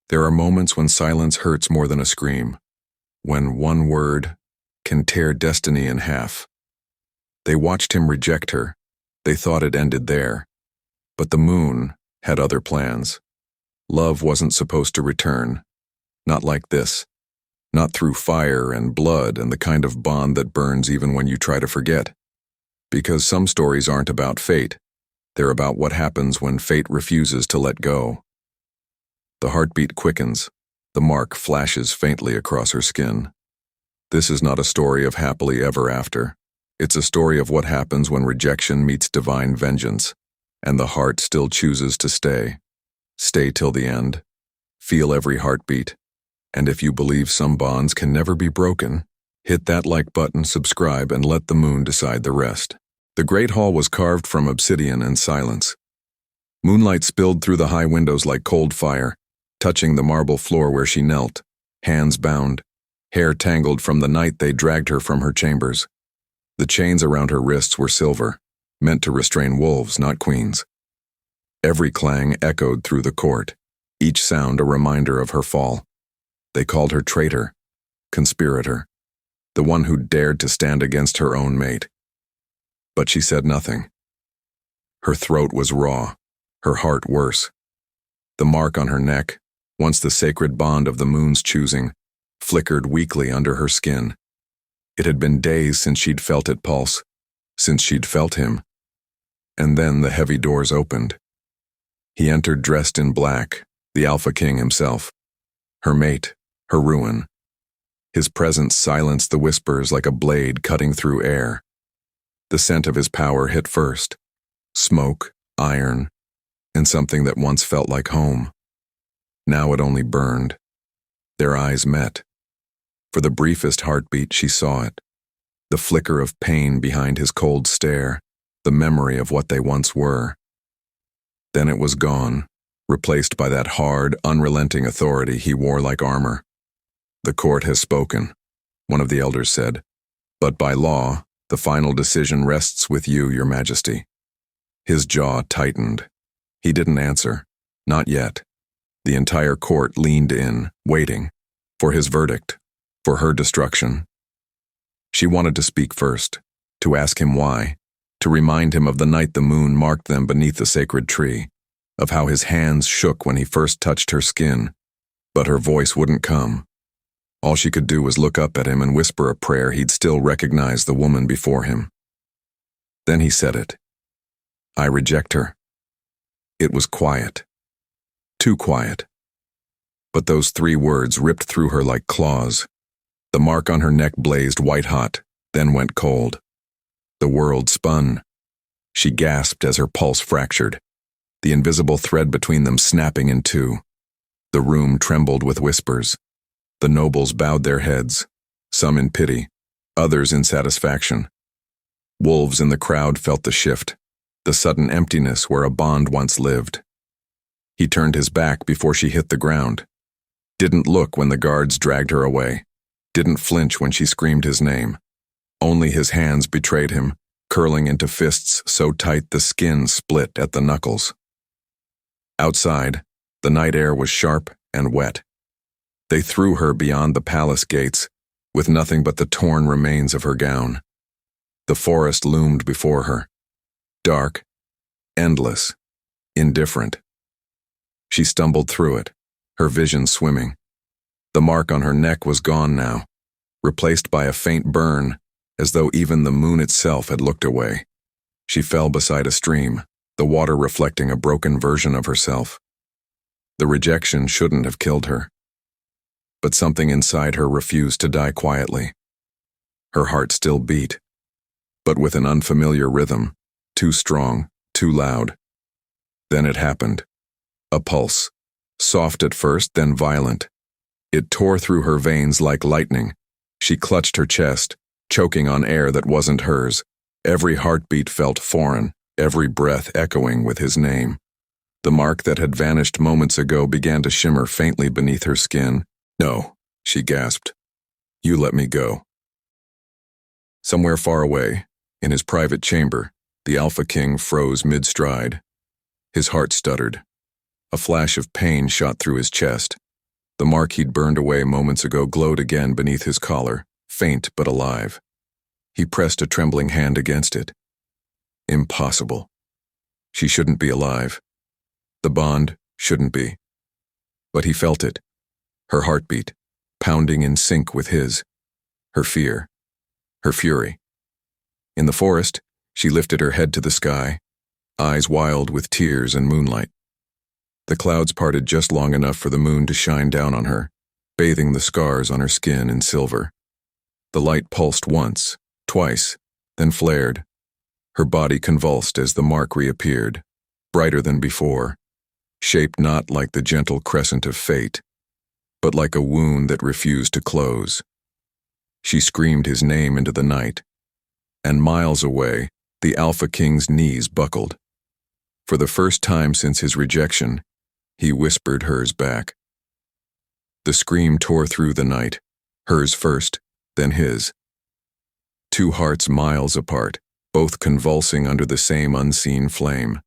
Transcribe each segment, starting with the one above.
There are moments when silence hurts more than a scream, when one word can tear destiny in half. They watched him reject her. They thought it ended there. But the moon had other plans. Love wasn't supposed to return. Not like this. Not through fire and blood and the kind of bond that burns even when you try to forget. Because some stories aren't about fate. They're about what happens when fate refuses to let go. The heartbeat quickens. The mark flashes faintly across her skin. This is not a story of happily ever after. It's a story of what happens when rejection meets divine vengeance, and the heart still chooses to stay. Stay till the end. Feel every heartbeat. And if you believe some bonds can never be broken, hit that like button, subscribe, and let the moon decide the rest. The great hall was carved from obsidian and silence. Moonlight spilled through the high windows like cold fire, touching the marble floor where she knelt, hands bound, hair tangled from the night they dragged her from her chambers. The chains around her wrists were silver, meant to restrain wolves, not queens. Every clang echoed through the court, each sound a reminder of her fall. They called her traitor, conspirator, the one who dared to stand against her own mate. But she said nothing. Her throat was raw, her heart worse. The mark on her neck, once the sacred bond of the moon's choosing, flickered weakly under her skin. It had been days since she'd felt it pulse, since she'd felt him. And then the heavy doors opened. He entered dressed in black, the Alpha King himself. Her mate, her ruin. His presence silenced the whispers like a blade cutting through air. The scent of his power hit first. Smoke, iron, and something that once felt like home. Now it only burned. Their eyes met. For the briefest heartbeat, she saw it. The flicker of pain behind his cold stare, the memory of what they once were. Then it was gone, replaced by that hard, unrelenting authority he wore like armor. "The court has spoken," one of the elders said, "but by law, the final decision rests with you, Your Majesty." His jaw tightened. He didn't answer. Not yet. The entire court leaned in, waiting, for his verdict, for her destruction. She wanted to speak first, to ask him why, to remind him of the night the moon marked them beneath the sacred tree, of how his hands shook when he first touched her skin, but her voice wouldn't come. All she could do was look up at him and whisper a prayer he'd still recognize the woman before him. Then he said it. "I reject her." It was quiet. Too quiet. But those 3 words ripped through her like claws. The mark on her neck blazed white-hot, then went cold. The world spun. She gasped as her pulse fractured, the invisible thread between them snapping in two. The room trembled with whispers. The nobles bowed their heads, some in pity, others in satisfaction. Wolves in the crowd felt the shift, the sudden emptiness where a bond once lived. He turned his back before she hit the ground. Didn't look when the guards dragged her away. Didn't flinch when she screamed his name. Only his hands betrayed him, curling into fists so tight the skin split at the knuckles. Outside, the night air was sharp and wet. They threw her beyond the palace gates, with nothing but the torn remains of her gown. The forest loomed before her. Dark, endless, indifferent. She stumbled through it, her vision swimming. The mark on her neck was gone now, replaced by a faint burn, as though even the moon itself had looked away. She fell beside a stream, the water reflecting a broken version of herself. The rejection shouldn't have killed her. But something inside her refused to die quietly. Her heart still beat, but with an unfamiliar rhythm, too strong, too loud. Then it happened. A pulse, soft at first, then violent. It tore through her veins like lightning. She clutched her chest, choking on air that wasn't hers. Every heartbeat felt foreign, every breath echoing with his name. The mark that had vanished moments ago began to shimmer faintly beneath her skin. "No," she gasped. "You let me go." Somewhere far away, in his private chamber, the Alpha King froze mid-stride. His heart stuttered. A flash of pain shot through his chest. The mark he'd burned away moments ago glowed again beneath his collar, faint but alive. He pressed a trembling hand against it. Impossible. She shouldn't be alive. The bond shouldn't be. But he felt it. Her heartbeat, pounding in sync with his. Her fear. Her fury. In the forest, she lifted her head to the sky, eyes wild with tears and moonlight. The clouds parted just long enough for the moon to shine down on her, bathing the scars on her skin in silver. The light pulsed once, twice, then flared. Her body convulsed as the mark reappeared, brighter than before, shaped not like the gentle crescent of fate, but like a wound that refused to close. She screamed his name into the night, and miles away, the Alpha King's knees buckled. For the first time since his rejection, he whispered hers back. The scream tore through the night, hers first, then his. Two hearts miles apart, both convulsing under the same unseen flame.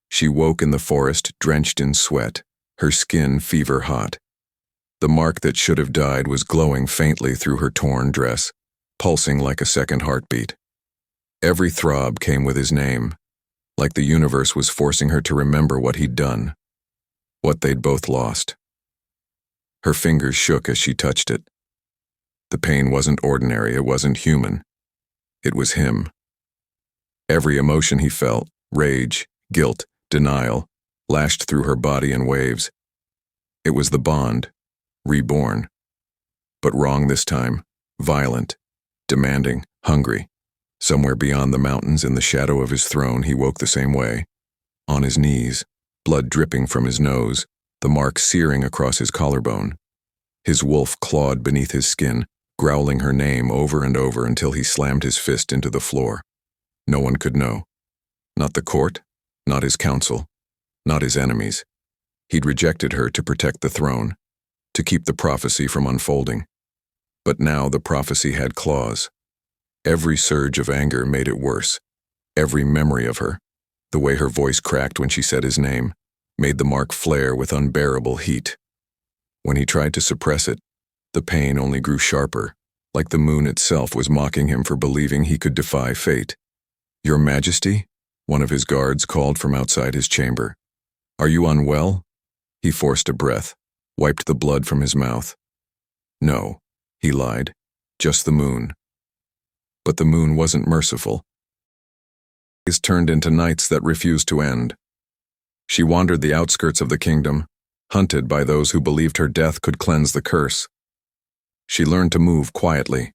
She woke in the forest, drenched in sweat, her skin fever-hot. The mark that should have died was glowing faintly through her torn dress, pulsing like a second heartbeat. Every throb came with his name, like the universe was forcing her to remember what he'd done, what they'd both lost. Her fingers shook as she touched it. The pain wasn't ordinary, it wasn't human. It was him. Every emotion he felt, rage, guilt, denial, lashed through her body in waves. It was the bond, reborn. But wrong this time, violent, demanding, hungry. Somewhere beyond the mountains in the shadow of his throne, he woke the same way. On his knees, blood dripping from his nose, the mark searing across his collarbone. His wolf clawed beneath his skin, growling her name over and over until he slammed his fist into the floor. No one could know. Not the court, not his council, not his enemies. He'd rejected her to protect the throne, to keep the prophecy from unfolding. But now the prophecy had claws. Every surge of anger made it worse. Every memory of her, the way her voice cracked when she said his name, made the mark flare with unbearable heat. When he tried to suppress it, the pain only grew sharper, like the moon itself was mocking him for believing he could defy fate. "Your Majesty?" one of his guards called from outside his chamber. "Are you unwell?" He forced a breath, wiped the blood from his mouth. "No," he lied, "just the moon." But the moon wasn't merciful. Days turned into nights that refused to end. She wandered the outskirts of the kingdom, hunted by those who believed her death could cleanse the curse. She learned to move quietly,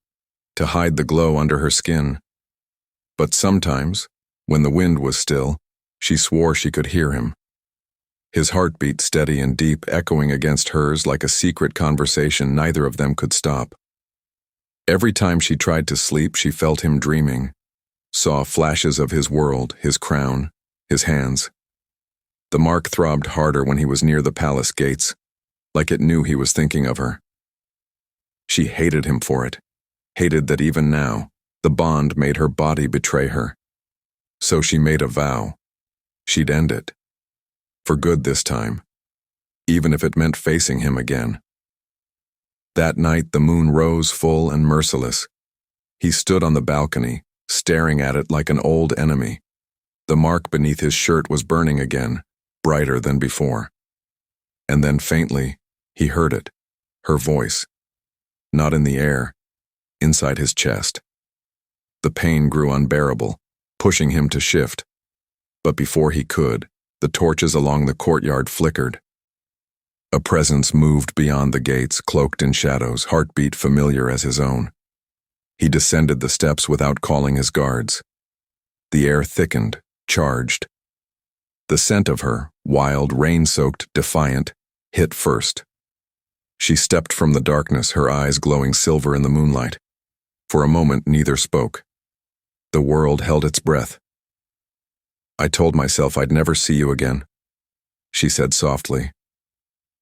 to hide the glow under her skin. But sometimes, when the wind was still, she swore she could hear him. His heartbeat steady and deep, echoing against hers like a secret conversation neither of them could stop. Every time she tried to sleep, she felt him dreaming, saw flashes of his world, his crown, his hands. The mark throbbed harder when he was near the palace gates, like it knew he was thinking of her. She hated him for it, hated that even now, the bond made her body betray her. So she made a vow. She'd end it. For good this time, even if it meant facing him again. That night the moon rose full and merciless. He stood on the balcony, staring at it like an old enemy. The mark beneath his shirt was burning again, brighter than before. And then faintly, he heard it, her voice. Not in the air, inside his chest. The pain grew unbearable, pushing him to shift. But before he could, the torches along the courtyard flickered. A presence moved beyond the gates, cloaked in shadows, heartbeat familiar as his own. He descended the steps without calling his guards. The air thickened, charged. The scent of her, wild, rain-soaked, defiant, hit first. She stepped from the darkness, her eyes glowing silver in the moonlight. For a moment, neither spoke. The world held its breath. "I told myself I'd never see you again," she said softly.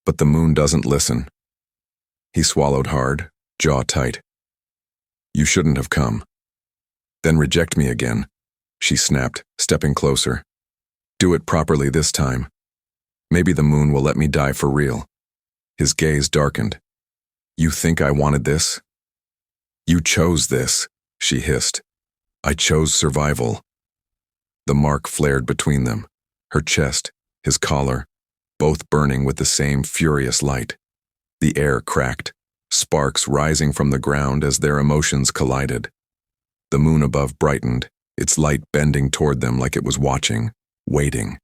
"But the moon doesn't listen." He swallowed hard, jaw tight. "You shouldn't have come." "Then reject me again," she snapped, stepping closer. "Do it properly this time. Maybe the moon will let me die for real." His gaze darkened. "You think I wanted this? You chose this," she hissed. "I chose survival." The mark flared between them, her chest, his collar, both burning with the same furious light. The air cracked, sparks rising from the ground as their emotions collided. The moon above brightened, its light bending toward them like it was watching, waiting.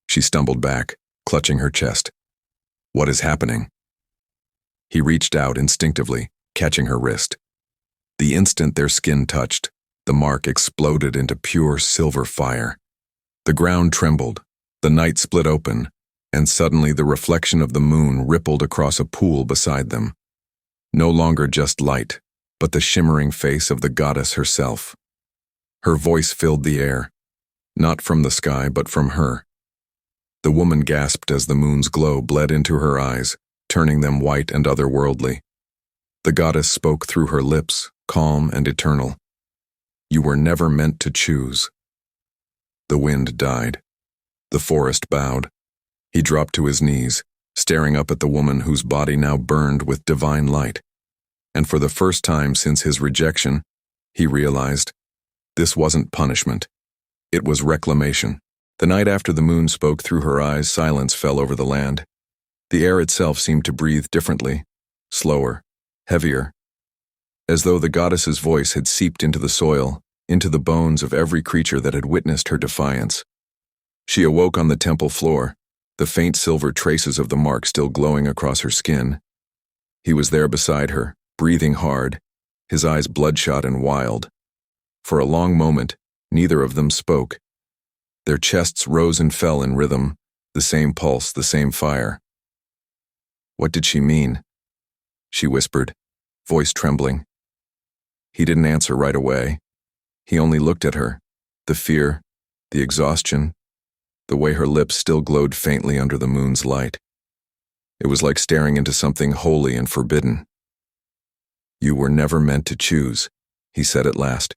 She stumbled back, clutching her chest. "What is happening?" He reached out instinctively, catching her wrist. The instant their skin touched, the mark exploded into pure silver fire. The ground trembled, the night split open, and suddenly the reflection of the moon rippled across a pool beside them. No longer just light, but the shimmering face of the goddess herself. Her voice filled the air, not from the sky but from her. The woman gasped as the moon's glow bled into her eyes, turning them white and otherworldly. The goddess spoke through her lips, calm and eternal. "You were never meant to choose." The wind died. The forest bowed. He dropped to his knees, staring up at the woman whose body now burned with divine light. And for the first time since his rejection, he realized this wasn't punishment. It was reclamation. The night after the moon spoke through her eyes, silence fell over the land. The air itself seemed to breathe differently, slower, heavier, as though the goddess's voice had seeped into the soil, into the bones of every creature that had witnessed her defiance. She awoke on the temple floor, the faint silver traces of the mark still glowing across her skin. He was there beside her, breathing hard, his eyes bloodshot and wild. For a long moment, neither of them spoke. Their chests rose and fell in rhythm, the same pulse, the same fire. "What did she mean?" she whispered, voice trembling. He didn't answer right away. He only looked at her, the fear, the exhaustion, the way her lips still glowed faintly under the moon's light. It was like staring into something holy and forbidden. "You were never meant to choose," he said at last,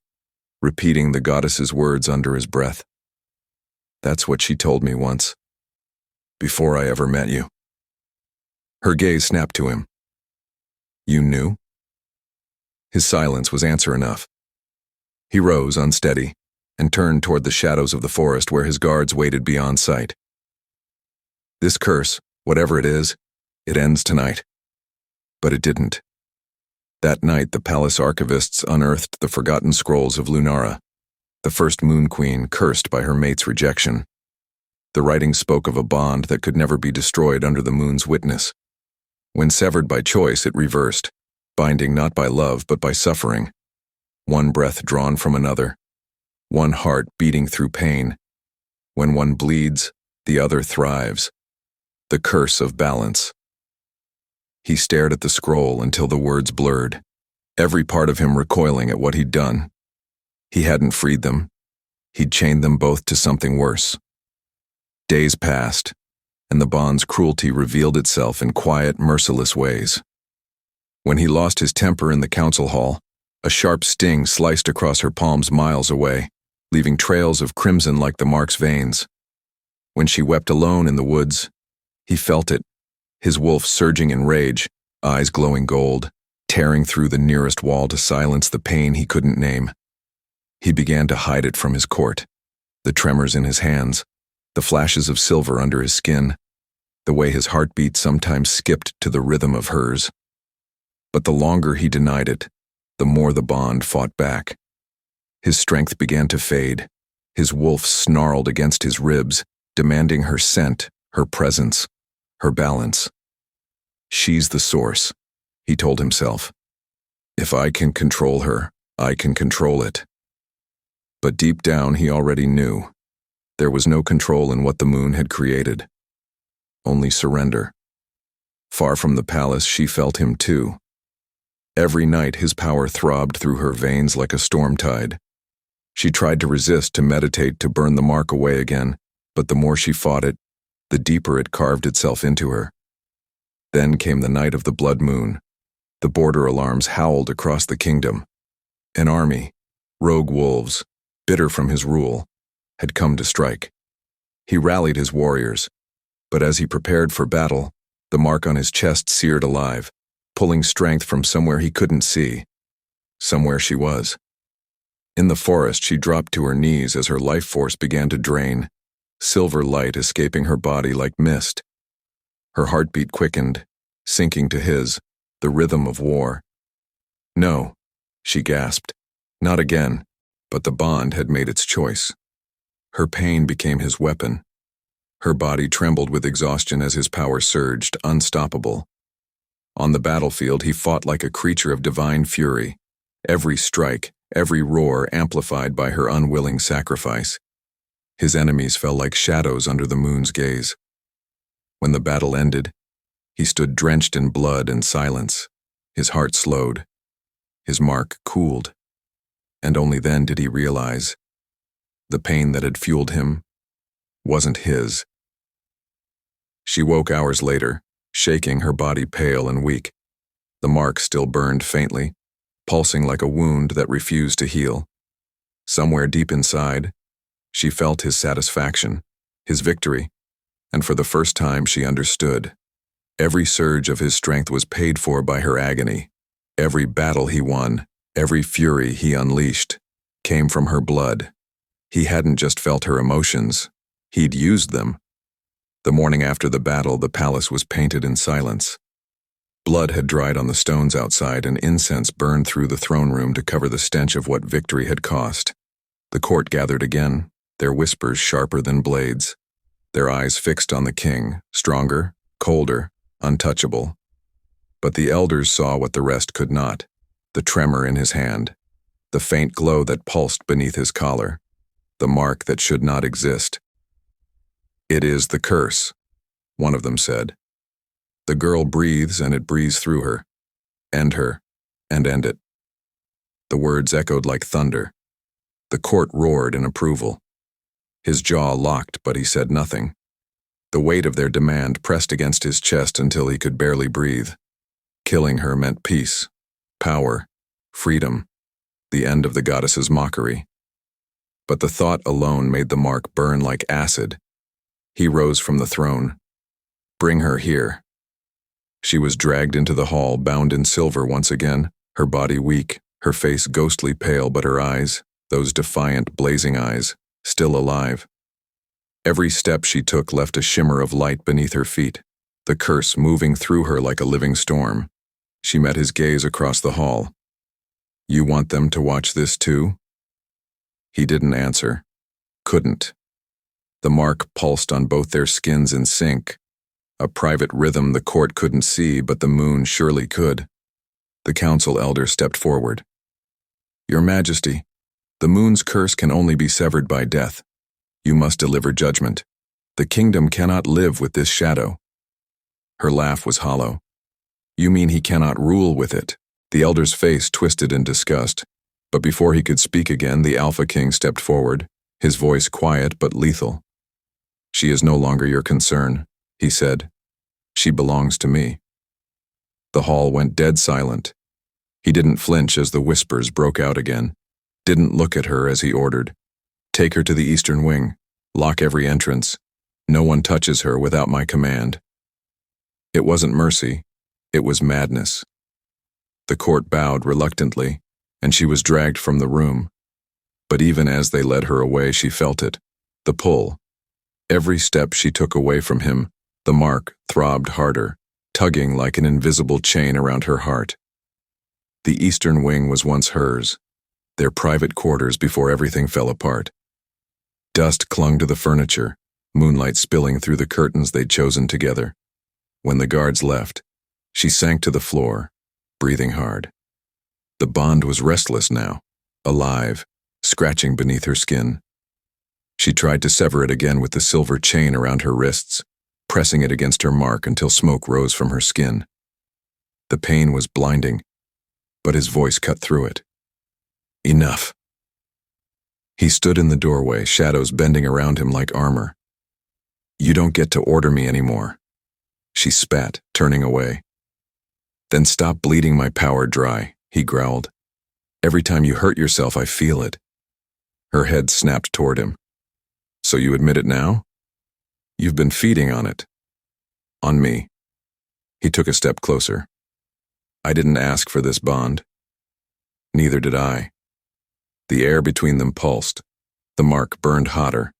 repeating the goddess's words under his breath. "That's what she told me once, before I ever met you." Her gaze snapped to him. "You knew?" His silence was answer enough. He rose, unsteady, and turned toward the shadows of the forest where his guards waited beyond sight. "This curse, whatever it is, it ends tonight." But it didn't. That night, the palace archivists unearthed the forgotten scrolls of Lunara, the first moon queen cursed by her mate's rejection. The writing spoke of a bond that could never be destroyed under the moon's witness. When severed by choice, it reversed, binding not by love but by suffering. One breath drawn from another, one heart beating through pain. When one bleeds, the other thrives. The curse of balance. He stared at the scroll until the words blurred, every part of him recoiling at what he'd done. He hadn't freed them. He'd chained them both to something worse. Days passed, and the bond's cruelty revealed itself in quiet, merciless ways. When he lost his temper in the council hall, a sharp sting sliced across her palms miles away, leaving trails of crimson like the mark's veins. When she wept alone in the woods, he felt it, his wolf surging in rage, eyes glowing gold, tearing through the nearest wall to silence the pain he couldn't name. He began to hide it from his court, the tremors in his hands, the flashes of silver under his skin, the way his heartbeat sometimes skipped to the rhythm of hers. But the longer he denied it, the more the bond fought back. His strength began to fade. His wolf snarled against his ribs, demanding her scent, her presence, her balance. "She's the source," he told himself. "If I can control her, I can control it." But deep down he already knew. There was no control in what the moon had created. Only surrender. Far from the palace, she felt him too. Every night his power throbbed through her veins like a storm tide. She tried to resist, to meditate, to burn the mark away again, but the more she fought it, the deeper it carved itself into her. Then came the night of the blood moon. The border alarms howled across the kingdom. An army, rogue wolves, bitter from his rule, had come to strike. He rallied his warriors, but as he prepared for battle, The mark on his chest seared alive, pulling strength from somewhere he couldn't see. Somewhere she was. In the forest, she dropped to her knees as her life force began to drain, silver light escaping her body like mist. Her heartbeat quickened, sinking to his, the rhythm of war. No, she gasped. Not again, but the bond had made its choice. Her pain became his weapon. Her body trembled with exhaustion as his power surged, unstoppable. On the battlefield, he fought like a creature of divine fury, every strike, every roar amplified by her unwilling sacrifice. His enemies fell like shadows under the moon's gaze. When the battle ended, he stood drenched in blood and silence. His heart slowed. His mark cooled. And only then did he realize the pain that had fueled him wasn't his. She woke hours later, shaking, her body pale and weak. The mark still burned faintly, pulsing like a wound that refused to heal. Somewhere deep inside, she felt his satisfaction, his victory, and for the first time she understood. Every surge of his strength was paid for by her agony. Every battle he won, every fury he unleashed, came from her blood. He hadn't just felt her emotions, he'd used them. The morning after the battle, the palace was painted in silence. Blood had dried on the stones outside, and incense burned through the throne room to cover the stench of what victory had cost. The court gathered again, their whispers sharper than blades, their eyes fixed on the king, stronger, colder, untouchable. But the elders saw what the rest could not, the tremor in his hand, the faint glow that pulsed beneath his collar, the mark that should not exist. "It is the curse," one of them said. "The girl breathes and it breathes through her. End her, and end it." The words echoed like thunder. The court roared in approval. His jaw locked, but he said nothing. The weight of their demand pressed against his chest until he could barely breathe. Killing her meant peace, power, freedom, the end of the goddess's mockery. But the thought alone made the mark burn like acid. He rose from the throne. "Bring her here." She was dragged into the hall, bound in silver once again, her body weak, her face ghostly pale, but her eyes, those defiant, blazing eyes, still alive. Every step she took left a shimmer of light beneath her feet, the curse moving through her like a living storm. She met his gaze across the hall. "You want them to watch this too?" He didn't answer. Couldn't. The mark pulsed on both their skins in sync, a private rhythm the court couldn't see, but the moon surely could. The council elder stepped forward. "Your Majesty, the moon's curse can only be severed by death. You must deliver judgment. The kingdom cannot live with this shadow." Her laugh was hollow. "You mean he cannot rule with it?" The elder's face twisted in disgust, but before he could speak again, the Alpha King stepped forward, his voice quiet but lethal. "She is no longer your concern," he said. "She belongs to me." The hall went dead silent. He didn't flinch as the whispers broke out again, didn't look at her as he ordered. "Take her to the eastern wing. Lock every entrance. No one touches her without my command." It wasn't mercy. It was madness. The court bowed reluctantly, and she was dragged from the room. But even as they led her away, she felt it, the pull. Every step she took away from him, the mark throbbed harder, tugging like an invisible chain around her heart. The eastern wing was once hers, their private quarters before everything fell apart. Dust clung to the furniture, moonlight spilling through the curtains they'd chosen together. When the guards left, she sank to the floor, breathing hard. The bond was restless now, alive, scratching beneath her skin. She tried to sever it again with the silver chain around her wrists, pressing it against her mark until smoke rose from her skin. The pain was blinding, but his voice cut through it. "Enough." He stood in the doorway, shadows bending around him like armor. "You don't get to order me anymore." She spat, turning away. "Then stop bleeding my power dry," he growled. "Every time you hurt yourself, I feel it." Her head snapped toward him. "So you admit it now? You've been feeding on it. On me." He took a step closer. I didn't ask for this bond. Neither did I. The air between them pulsed. The mark burned hotter.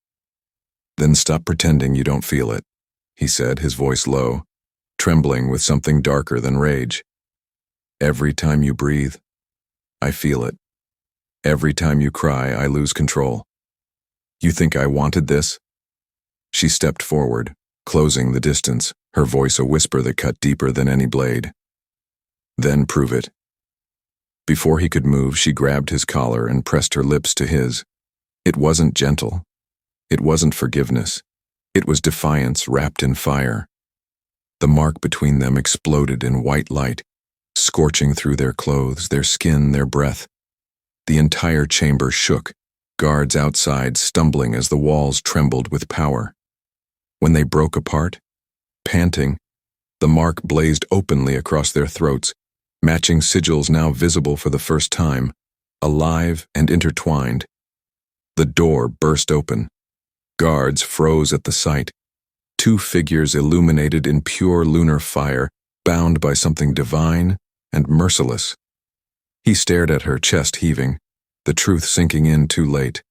Then stop pretending you don't feel it, he said, his voice low, trembling with something darker than rage. Every time you breathe, I feel it. Every time you cry, I lose control. You think I wanted this? She stepped forward, closing the distance, her voice a whisper that cut deeper than any blade. Then prove it. Before he could move, she grabbed his collar and pressed her lips to his. It wasn't gentle. It wasn't forgiveness. It was defiance wrapped in fire. The mark between them exploded in white light, scorching through their clothes, their skin, their breath. The entire chamber shook, guards outside stumbling as the walls trembled with power. When they broke apart, panting, the mark blazed openly across their throats, matching sigils now visible for the first time, alive and intertwined. The door burst open. Guards froze at the sight. Two figures illuminated in pure lunar fire, bound by something divine and merciless. He stared at her, chest heaving, the truth sinking in too late.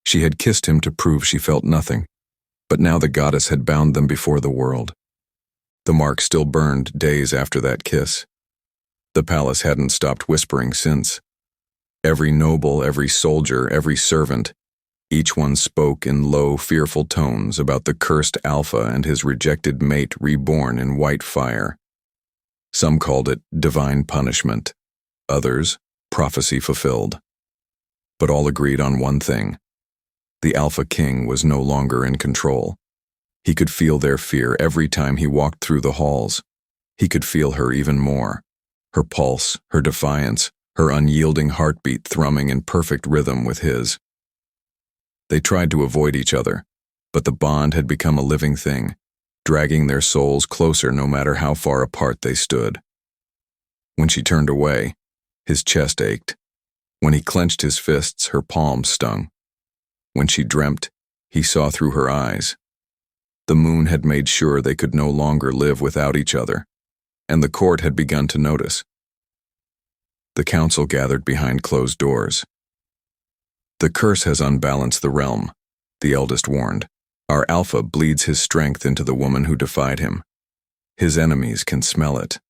She had kissed him to prove she felt nothing, but now the goddess had bound them before the world. The mark still burned days after that kiss. The palace hadn't stopped whispering since. Every noble, every soldier, every servant, each one spoke in low, fearful tones about the cursed Alpha and his rejected mate reborn in white fire. Some called it divine punishment, others prophecy fulfilled. But all agreed on one thing. The Alpha King was no longer in control. He could feel their fear every time he walked through the halls. He could feel her even more. Her pulse, her defiance, her unyielding heartbeat thrumming in perfect rhythm with his. They tried to avoid each other, but the bond had become a living thing, dragging their souls closer no matter how far apart they stood. When she turned away, his chest ached. When he clenched his fists, her palms stung. When she dreamt, he saw through her eyes. The moon had made sure they could no longer live without each other, and the court had begun to notice. The council gathered behind closed doors. The curse has unbalanced the realm, the eldest warned. Our Alpha bleeds his strength into the woman who defied him. His enemies can smell it.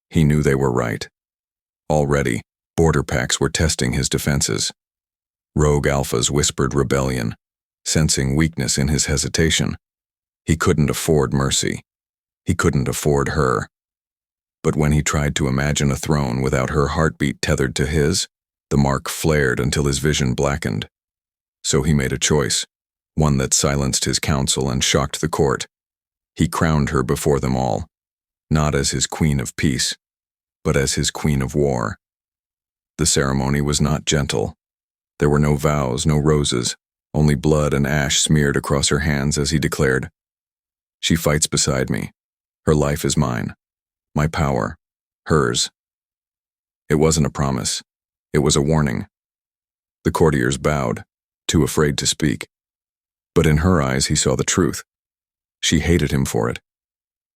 He knew they were right. Already, border packs were testing his defenses. Rogue Alphas whispered rebellion, sensing weakness in his hesitation. He couldn't afford mercy. He couldn't afford her. But when he tried to imagine a throne without her heartbeat tethered to his, the mark flared until his vision blackened. So he made a choice, one that silenced his counsel and shocked the court. He crowned her before them all, not as his queen of peace, but as his queen of war. The ceremony was not gentle. There were no vows, no roses, only blood and ash smeared across her hands as he declared, "She fights beside me. Her life is mine. My power, hers." It wasn't a promise. It was a warning. The courtiers bowed, too afraid to speak. But in her eyes he saw the truth. She hated him for it,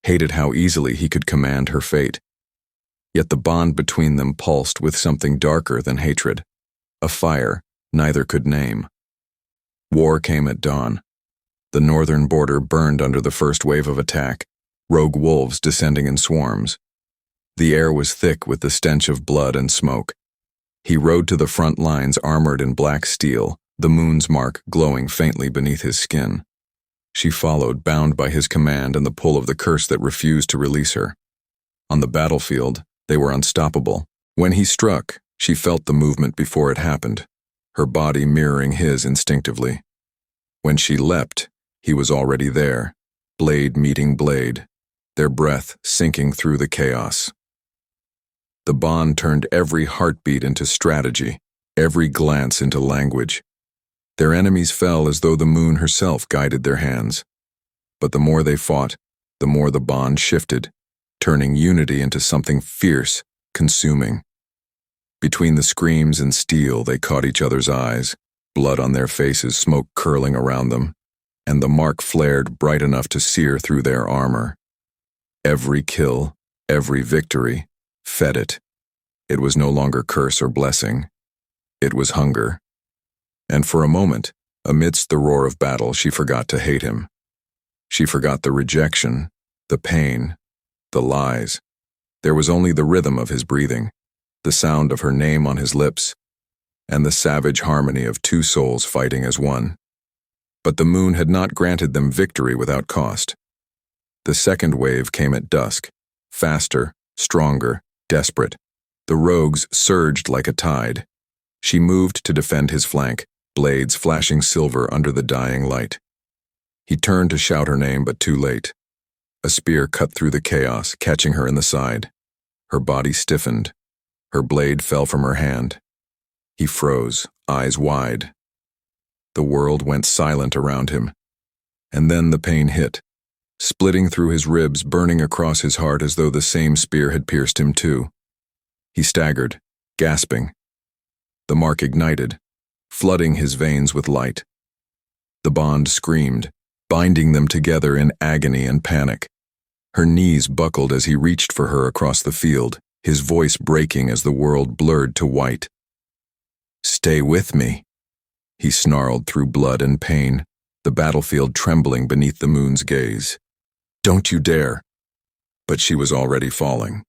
hated how easily he could command her fate. Yet the bond between them pulsed with something darker than hatred, a fire neither could name. War came at dawn. The northern border burned under the first wave of attack, rogue wolves descending in swarms. The air was thick with the stench of blood and smoke. He rode to the front lines armored in black steel, the moon's mark glowing faintly beneath his skin. She followed, bound by his command and the pull of the curse that refused to release her. On the battlefield, they were unstoppable. When he struck, she felt the movement before it happened, her body mirroring his instinctively. When she leapt, he was already there, blade meeting blade, their breath sinking through the chaos. The bond turned every heartbeat into strategy, every glance into language. Their enemies fell as though the moon herself guided their hands. But the more they fought, the more the bond shifted, turning unity into something fierce, consuming. Between the screams and steel, they caught each other's eyes, blood on their faces, smoke curling around them, and the mark flared bright enough to sear through their armor. Every kill, every victory, fed it. It was no longer curse or blessing. It was hunger. And for a moment, amidst the roar of battle, she forgot to hate him. She forgot the rejection, the pain, the lies. There was only the rhythm of his breathing, the sound of her name on his lips, and the savage harmony of two souls fighting as one. But the moon had not granted them victory without cost. The second wave came at dusk, faster, stronger, desperate. The rogues surged like a tide. She moved to defend his flank, blades flashing silver under the dying light. He turned to shout her name, but too late. A spear cut through the chaos, catching her in the side. Her body stiffened. Her blade fell from her hand. He froze, eyes wide. The world went silent around him. And then the pain hit, splitting through his ribs, burning across his heart as though the same spear had pierced him too. He staggered, gasping. The mark ignited, flooding his veins with light. The bond screamed, binding them together in agony and panic. Her knees buckled as he reached for her across the field, his voice breaking as the world blurred to white. "Stay with me," he snarled through blood and pain, the battlefield trembling beneath the moon's gaze. "Don't you dare." But she was already falling.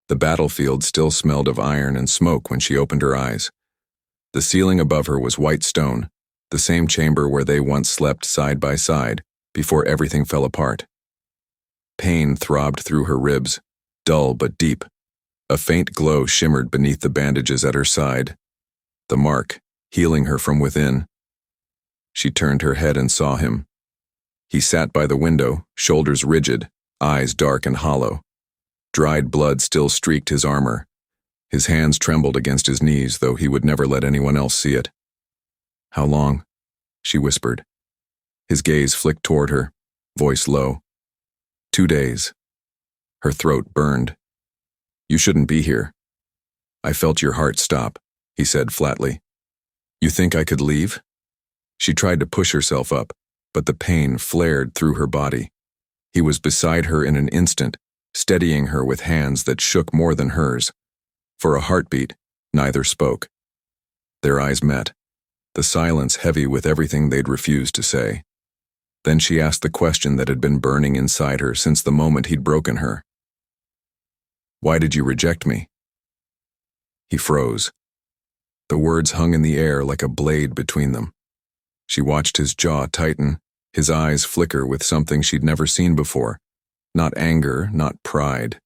The battlefield still smelled of iron and smoke when she opened her eyes. The ceiling above her was white stone, the same chamber where they once slept side by side before everything fell apart. Pain throbbed through her ribs, dull but deep. A faint glow shimmered beneath the bandages at her side. The mark, healing her from within. She turned her head and saw him. He sat by the window, shoulders rigid, eyes dark and hollow. Dried blood still streaked his armor. His hands trembled against his knees, though he would never let anyone else see it. "How long?" she whispered. His gaze flicked toward her, voice low. 2 days. Her throat burned. "You shouldn't be here." "I felt your heart stop," he said flatly. "You think I could leave?" She tried to push herself up, but the pain flared through her body. He was beside her in an instant, steadying her with hands that shook more than hers. For a heartbeat, neither spoke. Their eyes met, the silence heavy with everything they'd refused to say. Then she asked the question that had been burning inside her since the moment he'd broken her. "Why did you reject me?" He froze. The words hung in the air like a blade between them. She watched his jaw tighten, his eyes flicker with something she'd never seen before. Not anger, not pride.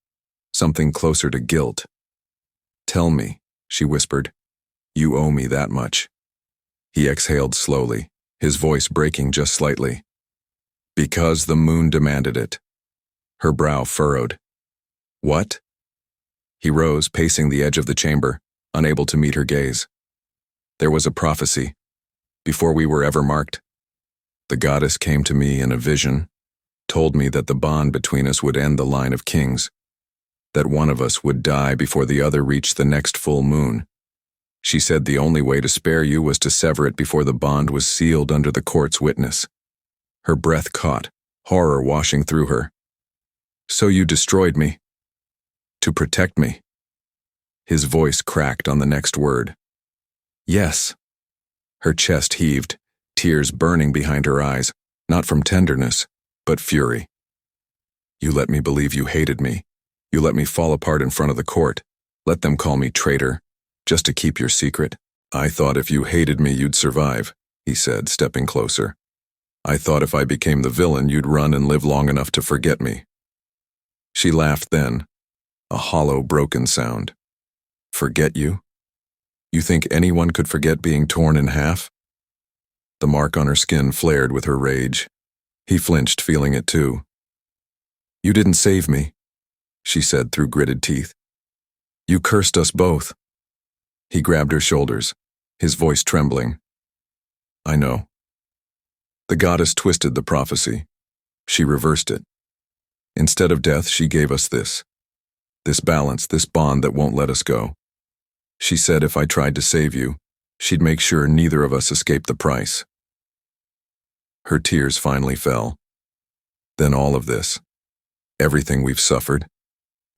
Something closer to guilt. "Tell me," she whispered. "You owe me that much." He exhaled slowly, his voice breaking just slightly. "Because the moon demanded it." Her brow furrowed. "What?" He rose, pacing the edge of the chamber, unable to meet her gaze. "There was a prophecy, before we were ever marked. The goddess came to me in a vision, told me that the bond between us would end the line of kings, that one of us would die before the other reached the next full moon. She said the only way to spare you was to sever it before the bond was sealed under the court's witness." Her breath caught, horror washing through her. "So you destroyed me. To protect me." His voice cracked on the next word. "Yes." Her chest heaved, tears burning behind her eyes, not from tenderness, but fury. "You let me believe you hated me. You let me fall apart in front of the court. Let them call me traitor, just to keep your secret. I thought if you hated me you'd survive," he said, stepping closer. "I thought if I became the villain you'd run and live long enough to forget me." She laughed then, a hollow, broken sound. "Forget you? You think anyone could forget being torn in half?" The mark on her skin flared with her rage. He flinched, feeling it too. "You didn't save me," she said through gritted teeth. "You cursed us both." He grabbed her shoulders, his voice trembling. "I know." The goddess twisted the prophecy. She reversed it. Instead of death, she gave us this balance, this bond that won't let us go. She said if I tried to save you, she'd make sure neither of us escaped the price. Her tears finally fell. Then all of this, Everything we've suffered,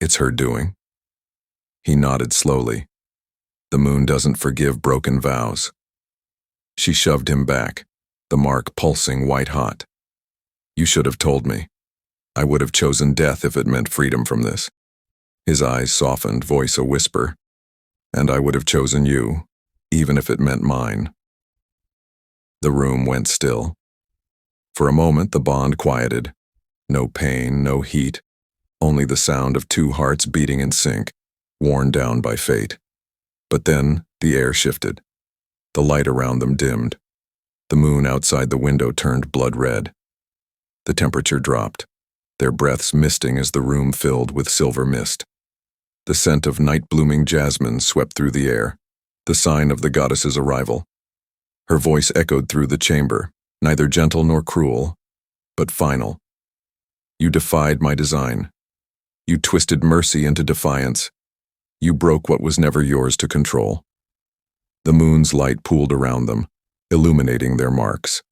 it's her doing. He nodded slowly. The moon doesn't forgive broken vows. She shoved him back, the mark pulsing white-hot. You should have told me. I would have chosen death if it meant freedom from this. His eyes softened, voice a whisper. And I would have chosen you, even if it meant mine. The room went still. For a moment, the bond quieted. No pain, no heat, only the sound of two hearts beating in sync, worn down by fate. But then, the air shifted. The light around them dimmed. The moon outside the window turned blood red. The temperature dropped, their breaths misting as the room filled with silver mist. The scent of night-blooming jasmine swept through the air, the sign of the goddess's arrival. Her voice echoed through the chamber, neither gentle nor cruel, but final. You defied my design. You twisted mercy into defiance. You broke what was never yours to control. The moon's light pooled around them, illuminating their marks.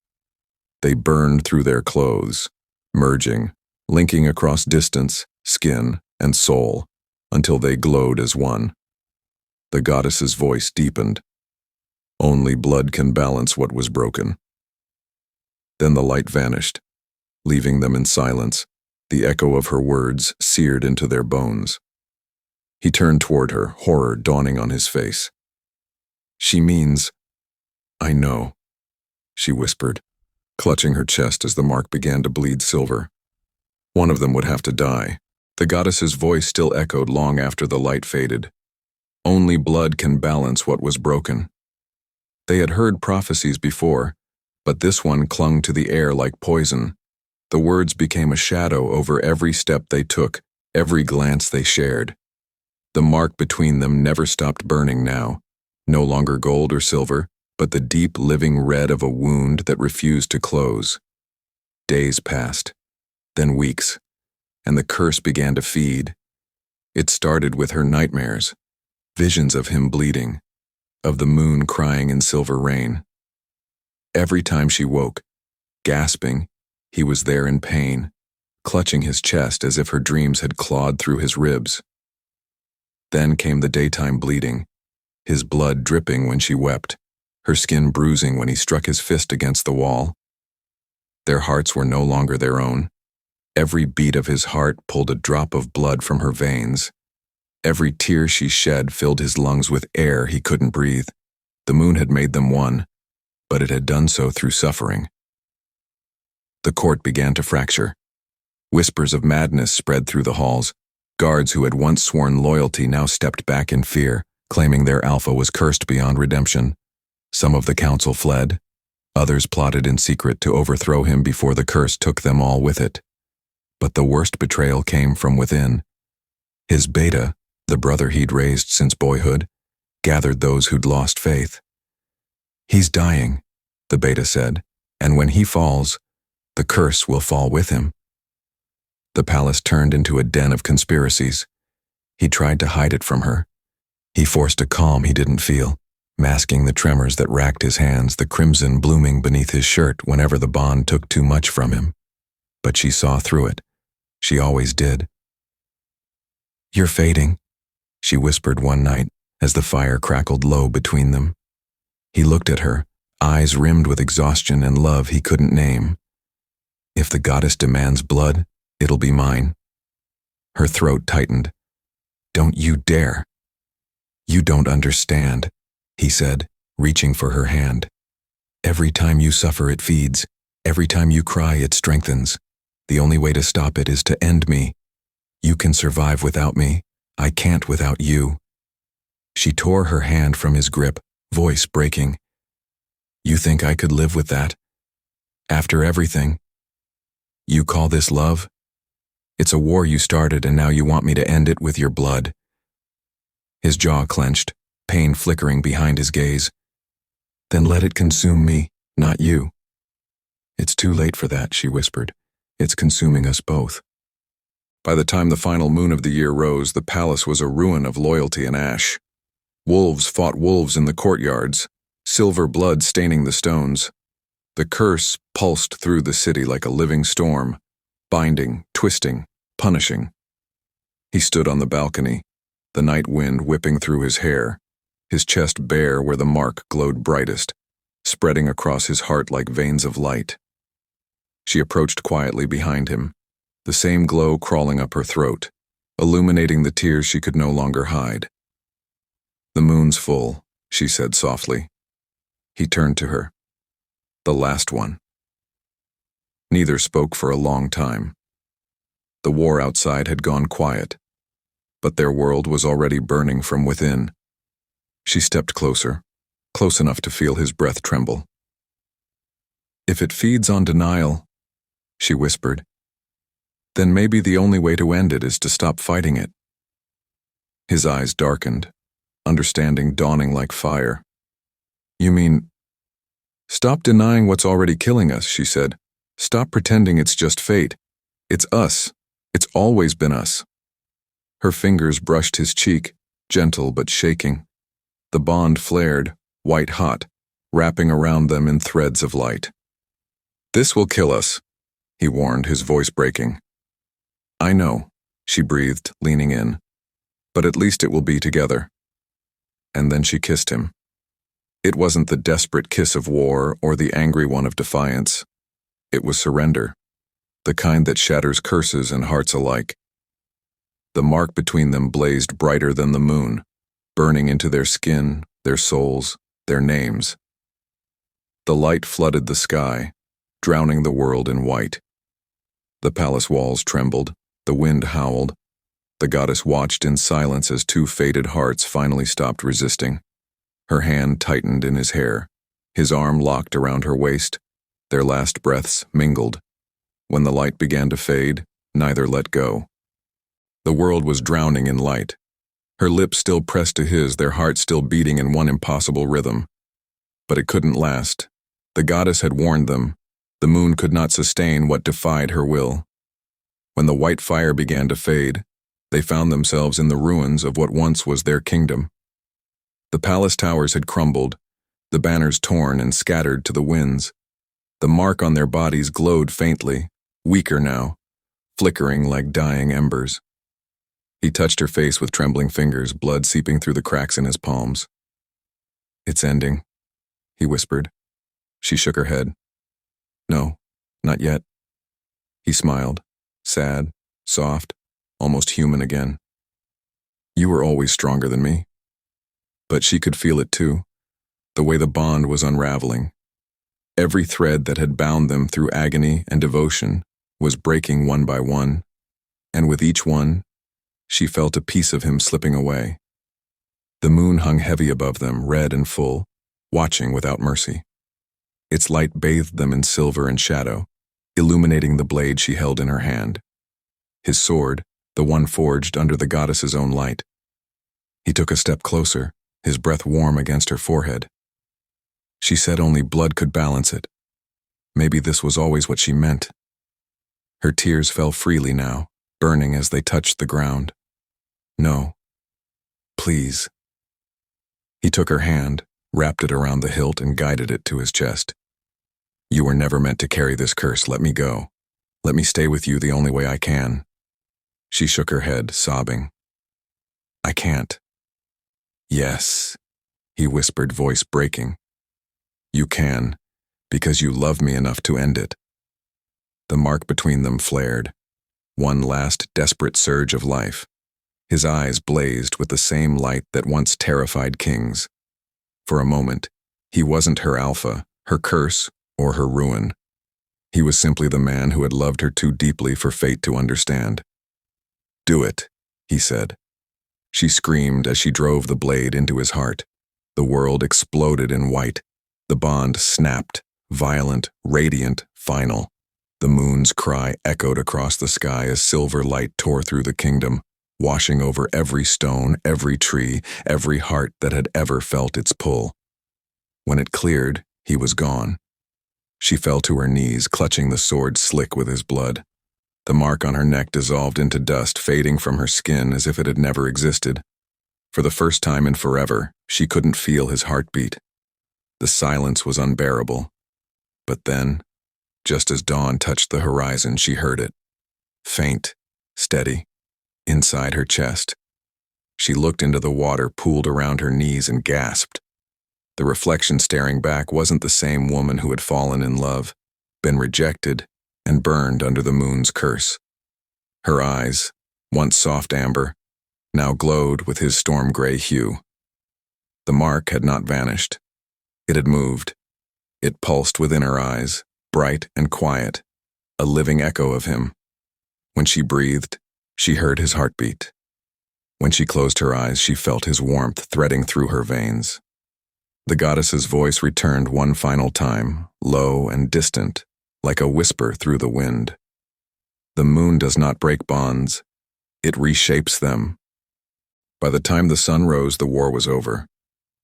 They burned through their clothes, merging, linking across distance, skin, and soul, until they glowed as one. The goddess's voice deepened. Only blood can balance what was broken. Then the light vanished, leaving them in silence, the echo of her words seared into their bones. He turned toward her, horror dawning on his face. She means, I know, she whispered, clutching her chest as the mark began to bleed silver. One of them would have to die. The goddess's voice still echoed long after the light faded. Only blood can balance what was broken. They had heard prophecies before, but this one clung to the air like poison. The words became a shadow over every step they took, every glance they shared. The mark between them never stopped burning now, no longer gold or silver, but the deep living red of a wound that refused to close. Days passed, then weeks, and the curse began to feed. It started with her nightmares, visions of him bleeding, of the moon crying in silver rain. Every time she woke, gasping, he was there in pain, clutching his chest as if her dreams had clawed through his ribs. Then came the daytime bleeding, his blood dripping when she wept, her skin bruising when he struck his fist against the wall. Their hearts were no longer their own. Every beat of his heart pulled a drop of blood from her veins. Every tear she shed filled his lungs with air he couldn't breathe. The moon had made them one, but it had done so through suffering. The court began to fracture. Whispers of madness spread through the halls. Guards who had once sworn loyalty now stepped back in fear, claiming their alpha was cursed beyond redemption. Some of the council fled. Others plotted in secret to overthrow him before the curse took them all with it. But the worst betrayal came from within. His beta, the brother he'd raised since boyhood, gathered those who'd lost faith. He's dying, the beta said, and when he falls, the curse will fall with him. The palace turned into a den of conspiracies. He tried to hide it from her. He forced a calm he didn't feel, masking the tremors that racked his hands, the crimson blooming beneath his shirt whenever the bond took too much from him. But she saw through it. She always did. You're fading, she whispered one night as the fire crackled low between them. He looked at her, eyes rimmed with exhaustion and love he couldn't name. If the goddess demands blood, it'll be mine. Her throat tightened. Don't you dare. You don't understand, he said, reaching for her hand. Every time you suffer, it feeds. Every time you cry, it strengthens. The only way to stop it is to end me. You can survive without me. I can't without you. She tore her hand from his grip, voice breaking. You think I could live with that? After everything? You call this love? It's a war you started and now you want me to end it with your blood. His jaw clenched, pain flickering behind his gaze. Then let it consume me, not you. It's too late for that, she whispered. It's consuming us both. By the time the final moon of the year rose, the palace was a ruin of loyalty and ash. Wolves fought wolves in the courtyards, silver blood staining the stones. The curse pulsed through the city like a living storm, binding, twisting, punishing. He stood on the balcony, the night wind whipping through his hair, his chest bare where the mark glowed brightest, spreading across his heart like veins of light. She approached quietly behind him, the same glow crawling up her throat, illuminating the tears she could no longer hide. "The moon's full," she said softly. He turned to her. "The last one." Neither spoke for a long time. The war outside had gone quiet, but their world was already burning from within. She stepped closer, close enough to feel his breath tremble. "If it feeds on denial," she whispered, "then maybe the only way to end it is to stop fighting it." His eyes darkened, understanding dawning like fire. "You mean, stop denying what's already killing us," she said. "Stop pretending it's just fate. It's us. It's always been us." Her fingers brushed his cheek, gentle but shaking. The bond flared, white hot, wrapping around them in threads of light. "This will kill us," he warned, his voice breaking. "I know," she breathed, leaning in, "but at least it will be together." And then she kissed him. It wasn't the desperate kiss of war or the angry one of defiance. It was surrender, the kind that shatters curses and hearts alike. The mark between them blazed brighter than the moon, burning into their skin, their souls, their names. The light flooded the sky, drowning the world in white. The palace walls trembled, the wind howled. The goddess watched in silence as two fated hearts finally stopped resisting. Her hand tightened in his hair, his arm locked around her waist. Their last breaths mingled. When the light began to fade, neither let go. The world was drowning in light. Her lips still pressed to his, their hearts still beating in one impossible rhythm. But it couldn't last. The goddess had warned them. The moon could not sustain what defied her will. When the white fire began to fade, they found themselves in the ruins of what once was their kingdom. The palace towers had crumbled, the banners torn and scattered to the winds. The mark on their bodies glowed faintly, weaker now, flickering like dying embers. He touched her face with trembling fingers, blood seeping through the cracks in his palms. "It's ending," he whispered. She shook her head. "No, not yet." He smiled, sad, soft, almost human again. "You were always stronger than me." But she could feel it too, the way the bond was unraveling. Every thread that had bound them through agony and devotion was breaking one by one, and with each one, she felt a piece of him slipping away. The moon hung heavy above them, red and full, watching without mercy. Its light bathed them in silver and shadow, illuminating the blade she held in her hand. His sword, the one forged under the goddess's own light. He took a step closer, his breath warm against her forehead. She said only blood could balance it. Maybe this was always what she meant. Her tears fell freely now, burning as they touched the ground. "No. Please." He took her hand, wrapped it around the hilt, and guided it to his chest. "You were never meant to carry this curse. Let me go. Let me stay with you the only way I can." She shook her head, sobbing. "I can't." "Yes," he whispered, voice breaking. "You can, because you love me enough to end it." The mark between them flared, one last desperate surge of life. His eyes blazed with the same light that once terrified kings. For a moment, he wasn't her alpha, her curse, or her ruin. He was simply the man who had loved her too deeply for fate to understand. "Do it," he said. She screamed as she drove the blade into his heart. The world exploded in white. The bond snapped, violent, radiant, final. The moon's cry echoed across the sky as silver light tore through the kingdom, washing over every stone, every tree, every heart that had ever felt its pull. When it cleared, he was gone. She fell to her knees, clutching the sword slick with his blood. The mark on her neck dissolved into dust, fading from her skin as if it had never existed. For the first time in forever, she couldn't feel his heartbeat. The silence was unbearable. But then, just as dawn touched the horizon, she heard it. Faint, steady, inside her chest. She looked into the water pooled around her knees and gasped. The reflection staring back wasn't the same woman who had fallen in love, been rejected, and burned under the moon's curse. Her eyes, once soft amber, now glowed with his storm-gray hue. The mark had not vanished. It had moved. It pulsed within her eyes, bright and quiet, a living echo of him. When she breathed, she heard his heartbeat. When she closed her eyes, she felt his warmth threading through her veins. The goddess's voice returned one final time, low and distant, like a whisper through the wind. The moon does not break bonds. It reshapes them. By the time the sun rose, the war was over.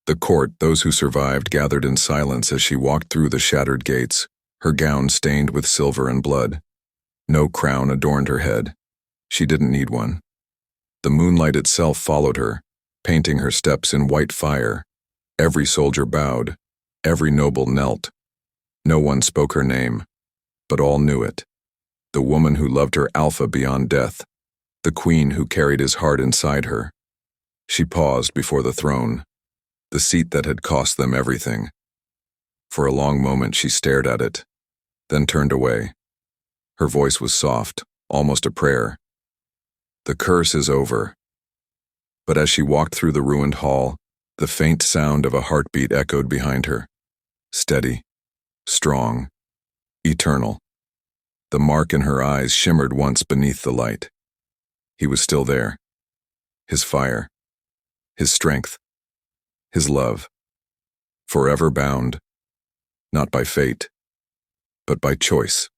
The court, those who survived, gathered in silence as she walked through the shattered gates, her gown stained with silver and blood. No crown adorned her head. She didn't need one. The moonlight itself followed her, painting her steps in white fire. Every soldier bowed. Every noble knelt. No one spoke her name, but all knew it. The woman who loved her Alpha beyond death. The queen who carried his heart inside her. She paused before the throne, the seat that had cost them everything. For a long moment she stared at it, then turned away. Her voice was soft, almost a prayer. The curse is over. But as she walked through the ruined hall, the faint sound of a heartbeat echoed behind her. Steady, strong, eternal. The mark in her eyes shimmered once beneath the light. He was still there. His fire, his strength, his love. Forever bound, not by fate, but by choice.